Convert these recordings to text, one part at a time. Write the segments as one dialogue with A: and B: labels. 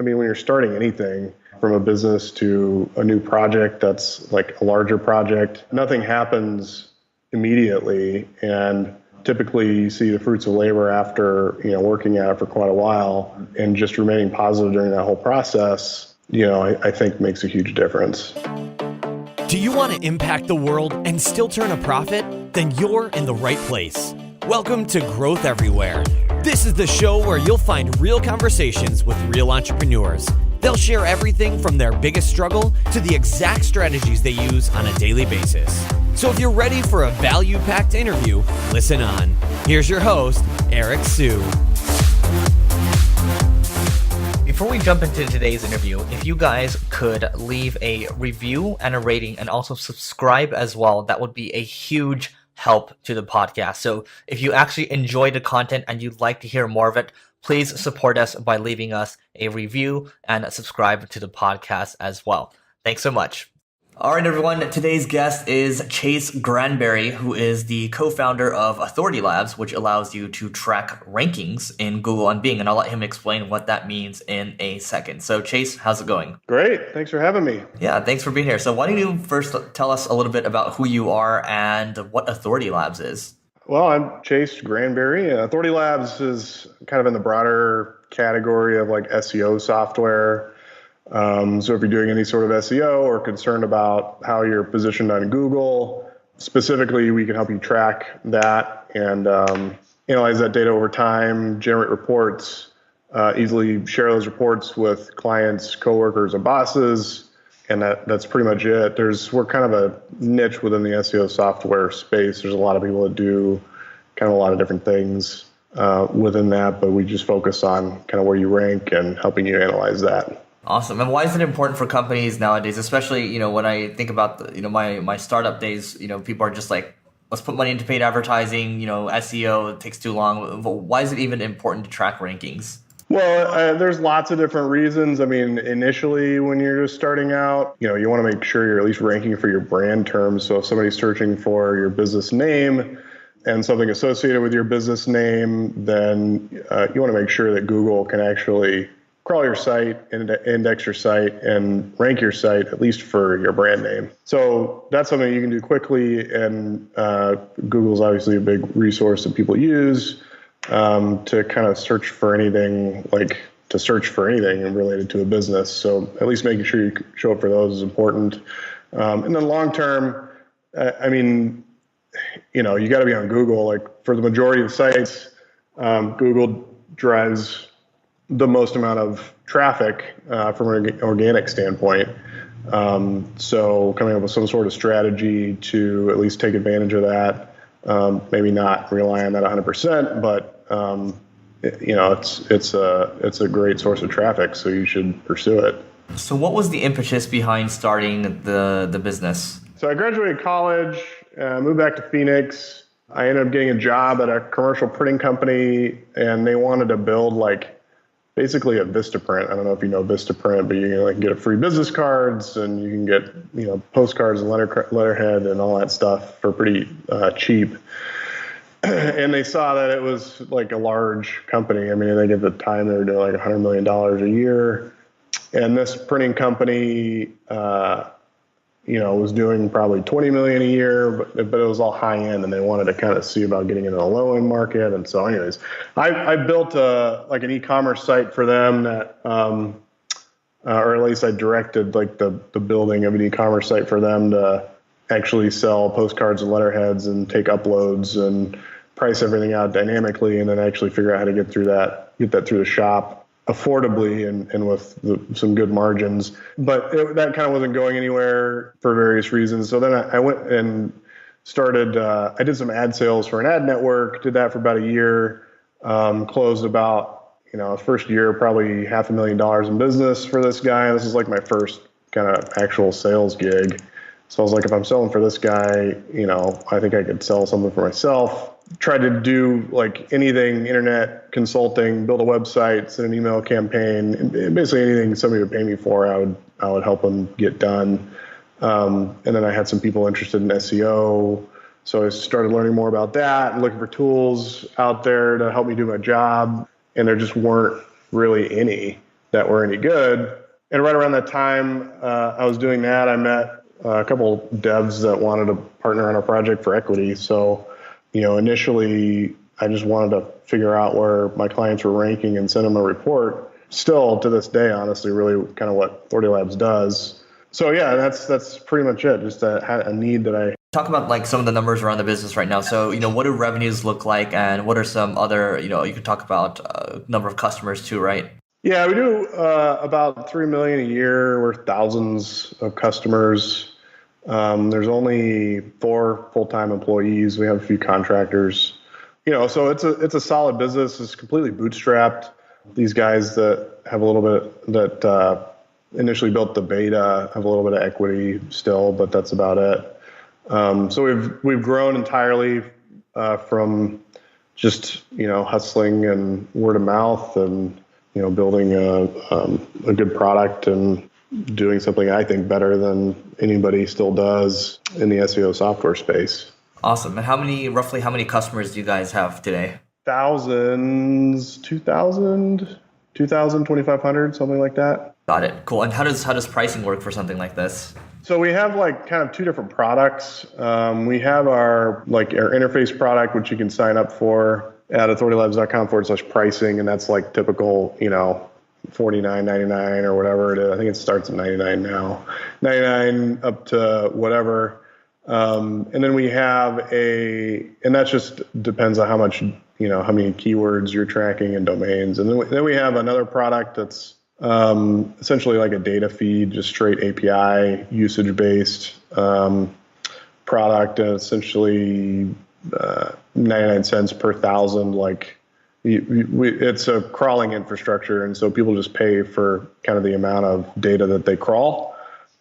A: I mean, when you're starting anything from a business to a new project that's like a larger project, nothing happens immediately. And typically you see the fruits of labor after, working at it for quite a while, and just remaining positive during that whole process, I think makes a huge difference.
B: Do you want to impact the world and still turn a profit? Then you're in the right place. Welcome to Growth Everywhere. This is the show where you'll find real conversations with real entrepreneurs. They'll share everything from their biggest struggle to the exact strategies they use on a daily basis. So if you're ready for a value-packed interview, listen on. Here's your host, Eric Sue.
C: Before we jump into today's interview, if you guys could leave a review and a rating and also subscribe as well, that would be a huge help to the podcast. So if you actually enjoy the content and you'd like to hear more of it, please support us by leaving us a review and subscribe to the podcast as well. Thanks so much. All right, everyone. Today's guest is Chase Granberry, who is the co-founder of Authority Labs, which allows you to track rankings in Google and Bing. And I'll let him explain what that means in a second. So Chase, how's it going?
A: Great. Thanks for having me.
C: Yeah, thanks for being here. So why don't you first tell us a little bit about who you are and what Authority Labs is?
A: Well, I'm Chase Granberry. Authority Labs is kind of in the broader category of like SEO software. So if you're doing any sort of SEO or concerned about how you're positioned on Google, specifically, we can help you track that and analyze that data over time, generate reports, easily share those reports with clients, coworkers, and bosses. And that's pretty much it. We're kind of a niche within the SEO software space. There's a lot of people that do kind of a lot of different things within that, but we just focus on kind of where you rank and helping you analyze that.
C: Awesome. And why is it important for companies nowadays, especially, when I think about, my startup days, people are just like, let's put money into paid advertising, SEO, it takes too long. Why is it even important to track rankings?
A: Well, there's lots of different reasons. I mean, initially when you're just starting out, you want to make sure you're at least ranking for your brand terms. So if somebody's searching for your business name and something associated with your business name, then you want to make sure that Google can actually crawl your site, index your site, and rank your site, at least for your brand name. So that's something you can do quickly, and Google's obviously a big resource that people use to kind of search for anything related to a business. So at least making sure you show up for those is important. And then long term, you got to be on Google. Like for the majority of sites, Google drives the most amount of traffic from an organic standpoint. So coming up with some sort of strategy to at least take advantage of that, maybe not rely on that 100%, but it's a great source of traffic, so you should pursue it.
C: So what was the impetus behind starting the business?
A: So I graduated college, moved back to Phoenix. I ended up getting a job at a commercial printing company, and they wanted to build basically a Vistaprint. I don't know if you know Vistaprint, but you can get free business cards, and you can get postcards and letterhead and all that stuff for pretty cheap. And they saw that it was like a large company. I mean, I think at the time they were doing like $100 million a year, and this printing company, was doing probably $20 million a year, but it was all high end, and they wanted to kind of see about getting into the low end market. And so anyways, I built an e-commerce site for them that, or at least I directed the building of an e-commerce site for them to actually sell postcards and letterheads and take uploads and price everything out dynamically, and then actually figure out how to get that through the shop affordably and with some good margins. But that kind of wasn't going anywhere for various reasons. So then I went and started, I did some ad sales for an ad network, did that for about a year, closed about, first year, probably $500,000 in business for this guy. This is like my first kind of actual sales gig. So I was like, if I'm selling for this guy, I think I could sell something for myself. Tried to do anything, internet consulting, build a website, send an email campaign, basically anything somebody would pay me for, I would help them get done. And then I had some people interested in SEO. So I started learning more about that and looking for tools out there to help me do my job. And there just weren't really any. that were any good. And right around that time, I was doing that. I met a couple devs that wanted to partner on a project for equity. So, initially I just wanted to figure out where my clients were ranking and send them a report. Still to this day, honestly, really kind of what Authority Labs does. So yeah, that's pretty much it. Just a need that I
C: talk about like some of the numbers around the business right now. So, what do revenues look like, and what are some other, you could talk about number of customers too, right?
A: Yeah, we do about 3 million a year. We're thousands of customers. There's only 4 full-time employees. We have a few contractors. So it's a solid business. It's completely bootstrapped. These guys that have a little bit that initially built the beta have a little bit of equity still, but that's about it. So we've grown entirely from just hustling and word of mouth and building a good product and doing something I think better than anybody still does in the SEO software space.
C: Awesome. And roughly how many customers do you guys have today?
A: Thousands, 2,000, 2,500, something like that.
C: Got it. Cool. And how does pricing work for something like this?
A: So we have like kind of 2 different products. We have our interface product, which you can sign up for at authoritylabs.com/pricing. And that's like typical, $49.99 or whatever it is. I think it starts at $99 now, $99 up to whatever. And then we have and that just depends on how much, how many keywords you're tracking and domains. And then we have another product that's essentially like a data feed, just straight API usage based product, and essentially 99 cents per thousand. It's a crawling infrastructure, and so people just pay for kind of the amount of data that they crawl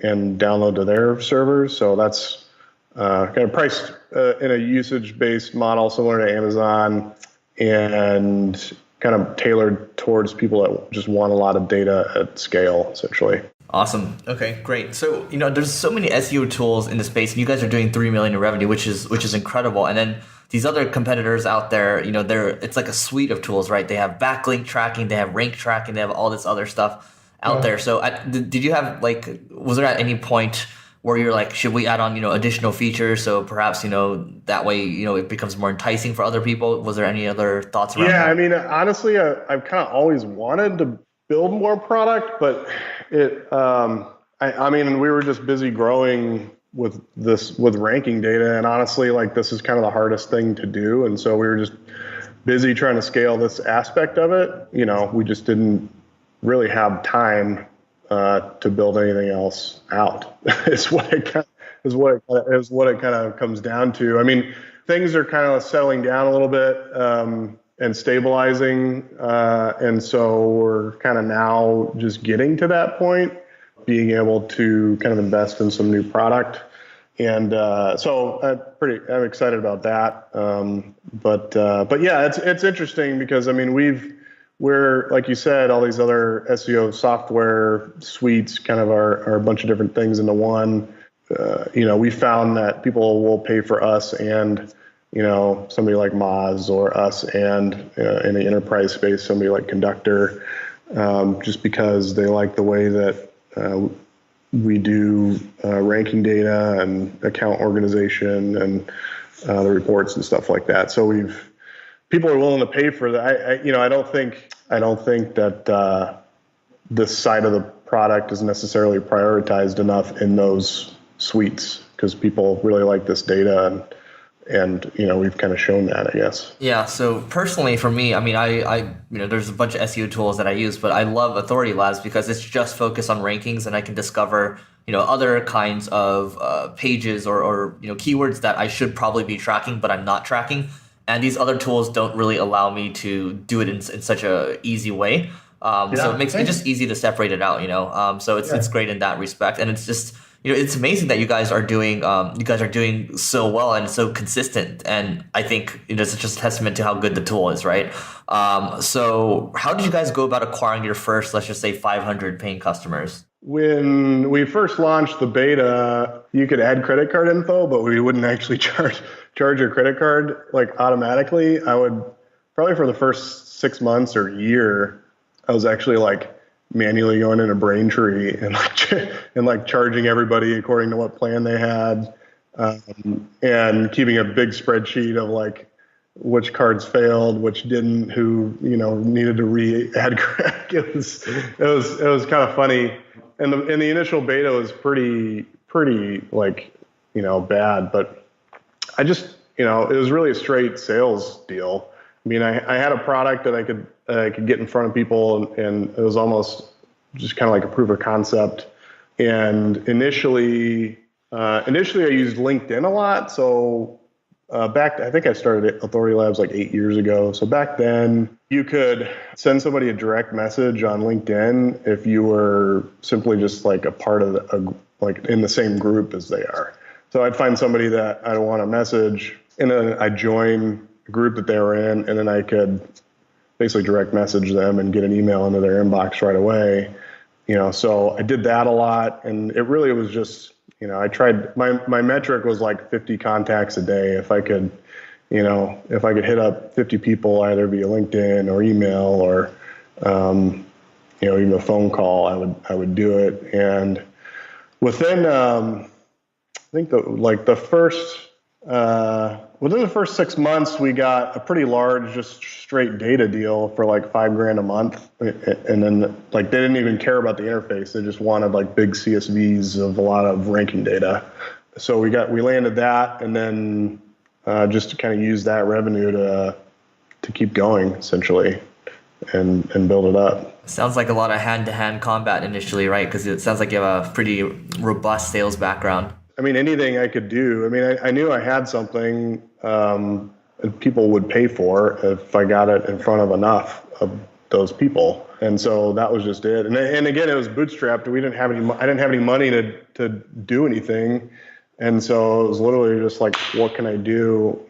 A: and download to their servers. So that's kind of priced in a usage based model similar to Amazon, and kind of tailored towards people that just want a lot of data at scale, essentially.
C: Awesome. Okay, great. So, there's so many SEO tools in the space, and you guys are doing 3 million in revenue, which is incredible. And then these other competitors out there, it's like a suite of tools, right? They have backlink tracking, they have rank tracking, they have all this other stuff out there. So did you have was there at any point where you're like, should we add on, additional features? So perhaps, that way, it becomes more enticing for other people. Was there any other thoughts around that?
A: I mean, honestly, I've kind of always wanted to build more product, but I mean, we were just busy growing with ranking data. And honestly, this is kind of the hardest thing to do. And so we were just busy trying to scale this aspect of it. We just didn't really have time to build anything else out. is what it kind of comes down to. I mean, things are kind of settling down a little bit and stabilizing, and so we're kind of now just getting to that point, being able to kind of invest in some new product, and so I'm excited about that. But yeah, it's interesting because I mean we're like you said, all these other SEO software suites kind of are a bunch of different things into one. We found that people will pay for us and, somebody like Moz, or us and in the enterprise space, somebody like Conductor, just because they like the way that we do ranking data and account organization and the reports and stuff like that. So people are willing to pay for that. I don't think that this side of the product is necessarily prioritized enough in those suites because people really like this data, and we've kind of shown that, I guess.
C: Yeah. So personally, for me, I mean, I there's a bunch of SEO tools that I use, but I love Authority Labs because it's just focused on rankings, and I can discover other kinds of pages or keywords that I should probably be tracking, but I'm not tracking. And these other tools don't really allow me to do it in such a easy way. So it makes it just easy to separate it out, so it's great in that respect. And it's just, it's amazing that you guys are doing so well and so consistent. And I think it's just a testament to how good the tool is, right? So how did you guys go about acquiring your first, let's just say 500 paying customers?
A: When we first launched the beta, you could add credit card info, but we wouldn't actually charge your credit card automatically. I would probably for the first 6 months or year, I was actually manually going into Braintree and like charging everybody according to what plan they had, and keeping a big spreadsheet of like which cards failed, which didn't, who needed to re-add crack. It was kind of funny, and the initial beta was pretty like bad, but I just it was really a straight sales deal. I mean, I had a product that I could get in front of people, and it was almost just kind of like a proof of concept. And initially I used LinkedIn a lot. So I think I started Authority Labs like 8 years ago. So back then you could send somebody a direct message on LinkedIn if you were simply just like a part of like in the same group as they are. So I'd find somebody that I'd want to message, and then I'd join a group that they were in, and then I could basically direct message them and get an email into their inbox right away. So I did that a lot, and it really was just, I tried, my metric was like 50 contacts a day. If I could hit up 50 people either via LinkedIn or email or, even a phone call, I would do it. And within, I think within the first 6 months, we got a pretty large, just straight data deal for like $5,000 a month. And then like, they didn't even care about the interface. They just wanted like big CSVs of a lot of ranking data. So we landed that, and then just to kind of use that revenue to keep going essentially and build it up.
C: Sounds like a lot of hand-to-hand combat initially, right? Because it sounds like you have a pretty robust sales background.
A: I mean, anything I could do. I mean, I knew I had something people would pay for if I got it in front of enough of those people. And so that was just it. And again, it was bootstrapped. I didn't have any money to do anything. And so it was literally just like, what can I do,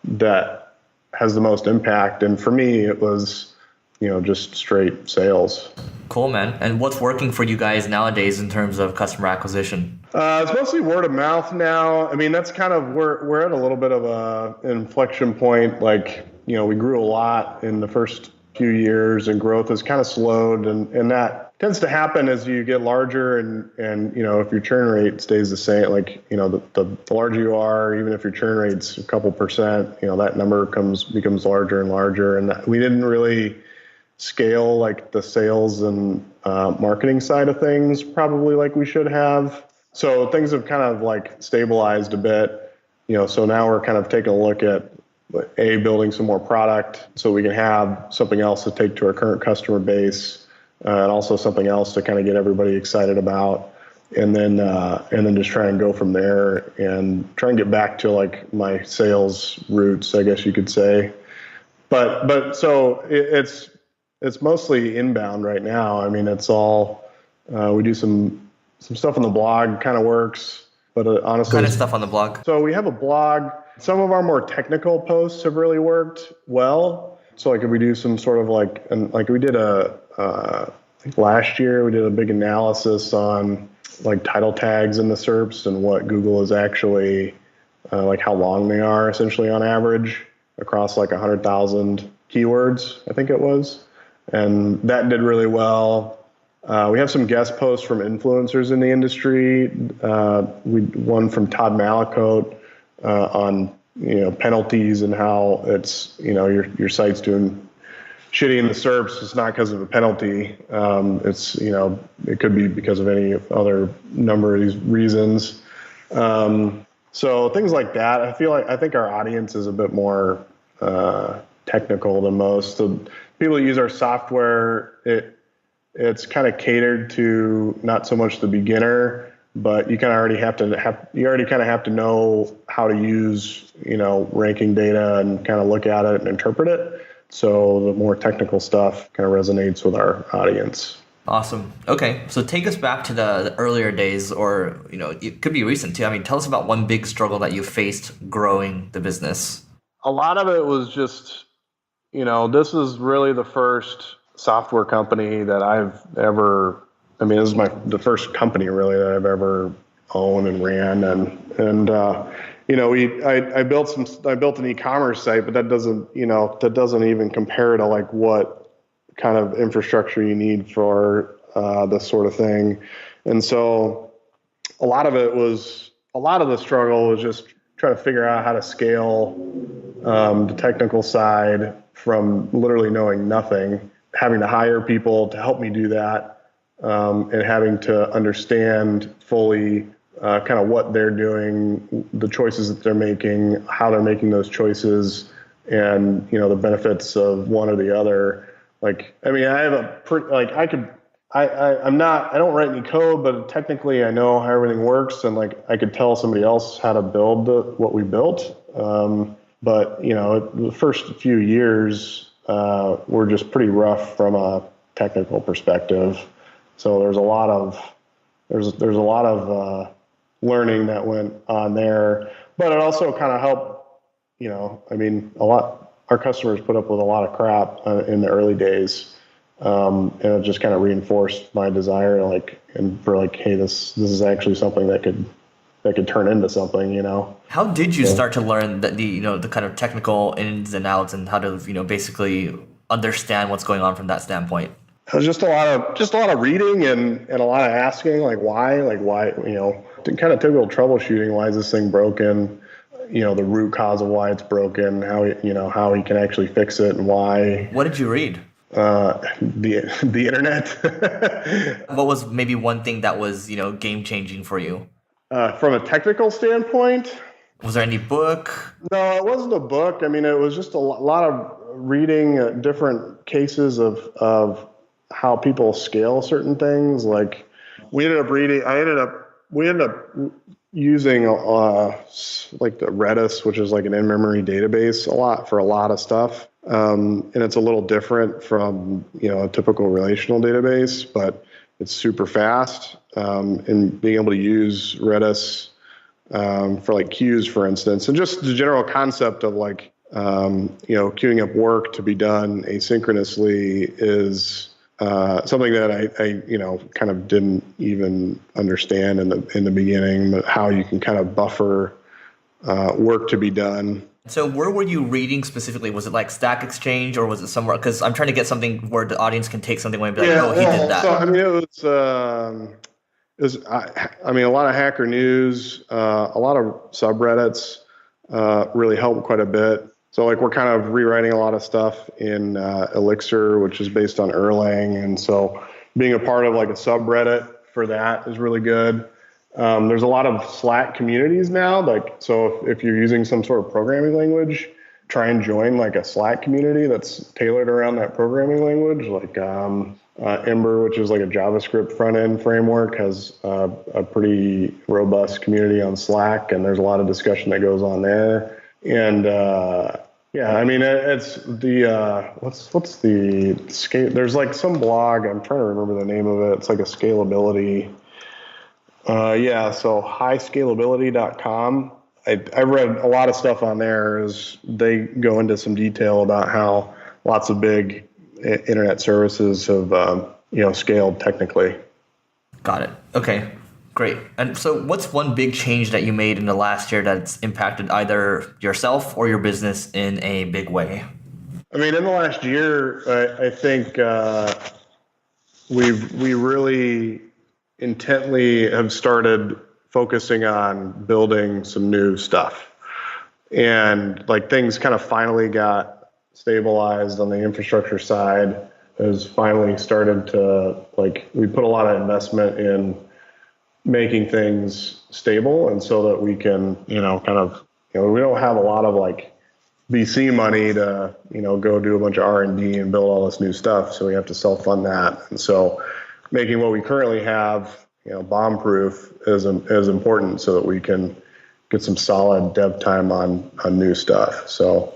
A: that has the most impact? And for me, it was, just straight sales. Cool, man.
C: And what's working for you guys nowadays in terms of customer acquisition?
A: It's mostly word of mouth now. I mean, that's kind of, we're at a little bit of an inflection point. Like, we grew a lot in the first few years, and growth has kind of slowed. And that tends to happen as you get larger, and if your churn rate stays the same, like, the larger you are, even if your churn rate's a couple percent, that number becomes larger and larger. And we didn't really scale like the sales and marketing side of things probably like we should have. So things have kind of like stabilized a bit, so now we're kind of taking a look at building some more product so we can have something else to take to our current customer base, and also something else to kind of get everybody excited about. And then just try and go from there and try and get back to like my sales roots, I guess you could say. But so it's mostly inbound right now. I mean, it's all, we do some stuff on the blog, kind of works, but honestly.
C: What kind of stuff on the blog?
A: So we have a blog. Some of our more technical posts have really worked well. So like if we do some sort of like we did I think last year we did a big analysis on like title tags in the SERPs and what Google is actually, like how long they are essentially on average across like 100,000 keywords, I think it was. And that did really well. We have some guest posts from influencers in the industry. One from Todd Malakote on penalties and how it's your site's doing shitty in the SERPs. It's not because of a penalty. It's it could be because of any other number of these reasons. So things like that. I think our audience is a bit more technical than most. So people who use our software, it's kind of catered to not so much the beginner, but you kind of already have to know how to use, ranking data and kind of look at it and interpret it. So the more technical stuff kind of resonates with our audience.
C: Awesome. Okay. So take us back to the earlier days, or, it could be recent too. I mean, tell us about one big struggle that you faced growing the business.
A: A lot of it was just, this is really the first software company that I've ever, this is the first company really that I've ever owned and ran. I built an e-commerce site, but that doesn't even compare to like what kind of infrastructure you need for this sort of thing. And so a lot of the struggle was just trying to figure out how to scale the technical side from literally knowing nothing, having to hire people to help me do that, and having to understand fully kind of what they're doing, the choices that they're making, how they're making those choices, and the benefits of one or the other. Like, I mean, I have I don't write any code, but technically I know how everything works, and like I could tell somebody else how to build what we built. But the first few years were just pretty rough from a technical perspective. So there's a lot of learning that went on there, but it also kind of helped. Our customers put up with a lot of crap in the early days. And it just kind of reinforced my desire, hey, this is actually something that could turn into something,
C: How did you start to learn the kind of technical ins and outs, and how to, basically understand what's going on from that standpoint?
A: It was just a lot of reading and a lot of asking, why, kind of typical troubleshooting. Why is this thing broken? The root cause of why it's broken, how he can actually fix it, and why.
C: What did you read?
A: The internet.
C: What was maybe one thing that was, game changing for you?
A: From a technical standpoint?
C: Was there any book?
A: No, it wasn't a book. I mean, it was just a lot of reading different cases of how people scale certain things. Like we ended up using like the Redis, which is like an in-memory database for a lot of stuff. And it's a little different from, a typical relational database, but it's super fast. And being able to use Redis for like queues, for instance, and just the general concept of queuing up work to be done asynchronously is something that I kind of didn't even understand in the beginning, but how you can kind of buffer work to be done.
C: So where were you reading specifically? Was it like Stack Exchange, or was it somewhere? Because I'm trying to get something where the audience can take something away and be like, he did that.
A: So, I mean, it was a lot of Hacker News, a lot of subreddits really helped quite a bit. So we're kind of rewriting a lot of stuff in Elixir, which is based on Erlang. And so being a part of a subreddit for that is really good. There's a lot of Slack communities now. So if you're using some sort of programming language, try and join a Slack community that's tailored around that programming language. Ember, which is a JavaScript front end framework, has a pretty robust community on Slack, and there's a lot of discussion that goes on there. And it's the what's the scale? There's some blog. I'm trying to remember the name of it. It's a scalability. So highscalability.com. I read a lot of stuff on there as they go into some detail about how lots of big internet services have, scaled technically.
C: Got it. Okay, great. And so what's one big change that you made in the last year that's impacted either yourself or your business in a big way?
A: I mean, in the last year, I think we really intently have started focusing on building some new stuff, and things kind of finally got stabilized on the infrastructure side. Has finally started to we put a lot of investment in making things stable, and so that we can we don't have a lot of VC money to go do a bunch of R&D and build all this new stuff, so we have to self-fund that. And so making what we currently have, bomb-proof is important, so that we can get some solid dev time on new stuff. So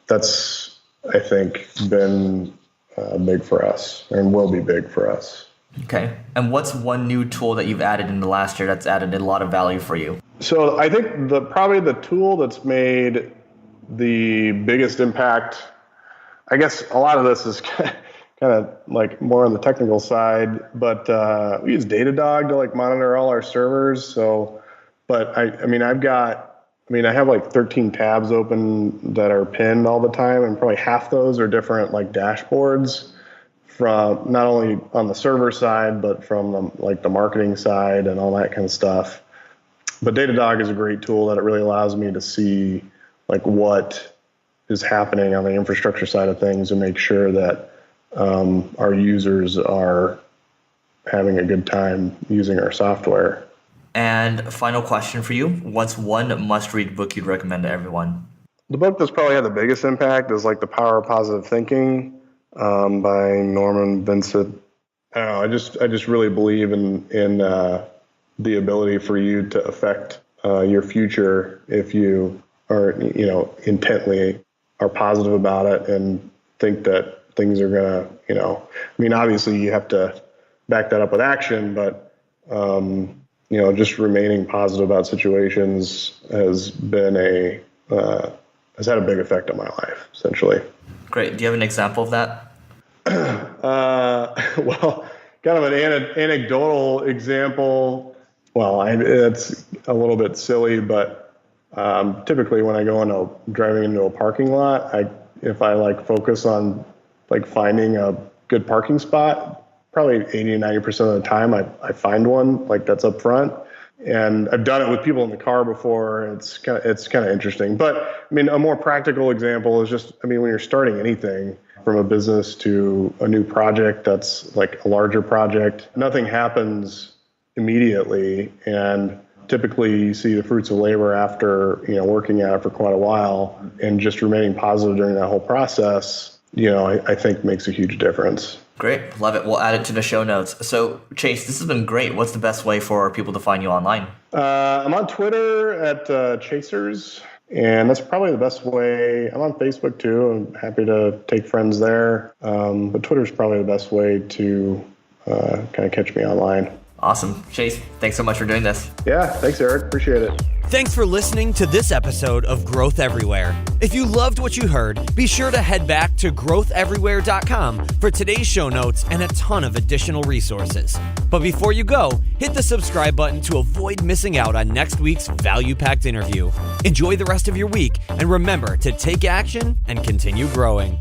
A: that's, I think, been big for us, and will be big for us.
C: Okay. And what's one new tool that you've added in the last year that's added a lot of value for you?
A: So I think probably the tool that's made the biggest impact, I guess a lot of this is kind of more on the technical side, but we use Datadog to monitor all our servers. So, but I've got I mean, I have like 13 tabs open that are pinned all the time, and probably half those are different like dashboards from not only on the server side, but from the marketing side and all that kind of stuff. But Datadog is a great tool that it really allows me to see like what is happening on the infrastructure side of things and make sure that our users are having a good time using our software.
C: And final question for you. What's one must-read book you'd recommend to everyone?
A: The book that's probably had the biggest impact is like The Power of Positive Thinking by Norman Vincent. I don't know. I just really believe in the ability for you to affect your future if you are, intently are positive about it and think that things are gonna, I mean, obviously you have to back that up with action, but just remaining positive about situations has had a big effect on my life, essentially.
C: Great. Do you have an example of that?
A: Well, kind of an anecdotal example. Well, it's a little bit silly, but typically when I go driving into a parking lot, if I focus on finding a good parking spot, probably 80 to 90% of the time I find one that's up front. And I've done it with people in the car before. It's kind of interesting. But I mean, a more practical example is just, when you're starting anything from a business to a new project that's like a larger project, nothing happens immediately. And typically you see the fruits of labor after, working at it for quite a while, and just remaining positive during that whole process, I think makes a huge difference.
C: Great. Love it. We'll add it to the show notes. So, Chase, this has been great. What's the best way for people to find you online?
A: I'm on Twitter at Chasers, and that's probably the best way. I'm on Facebook, too. I'm happy to take friends there. But Twitter's probably the best way to kind of catch me online.
C: Awesome. Chase, thanks so much for doing this.
A: Yeah, thanks, Eric. Appreciate it.
B: Thanks for listening to this episode of Growth Everywhere. If you loved what you heard, be sure to head back to growtheverywhere.com for today's show notes and a ton of additional resources. But before you go, hit the subscribe button to avoid missing out on next week's value-packed interview. Enjoy the rest of your week, and remember to take action and continue growing.